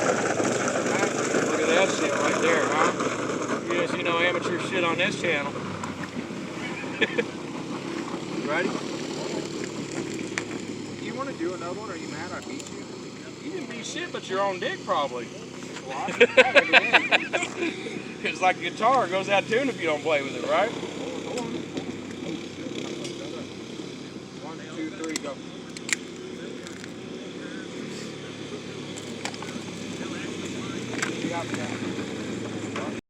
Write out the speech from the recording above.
Look at that shit right there, huh? You guys, amateur shit on this channel. Ready? Do you want to do another one? Or are you mad I beat you? You didn't beat shit but your own dick, probably. Well, I beat that every day. It's like a guitar, it goes out of tune if you don't play with it, right? Hold on. 1, 2, 3, go. You got that.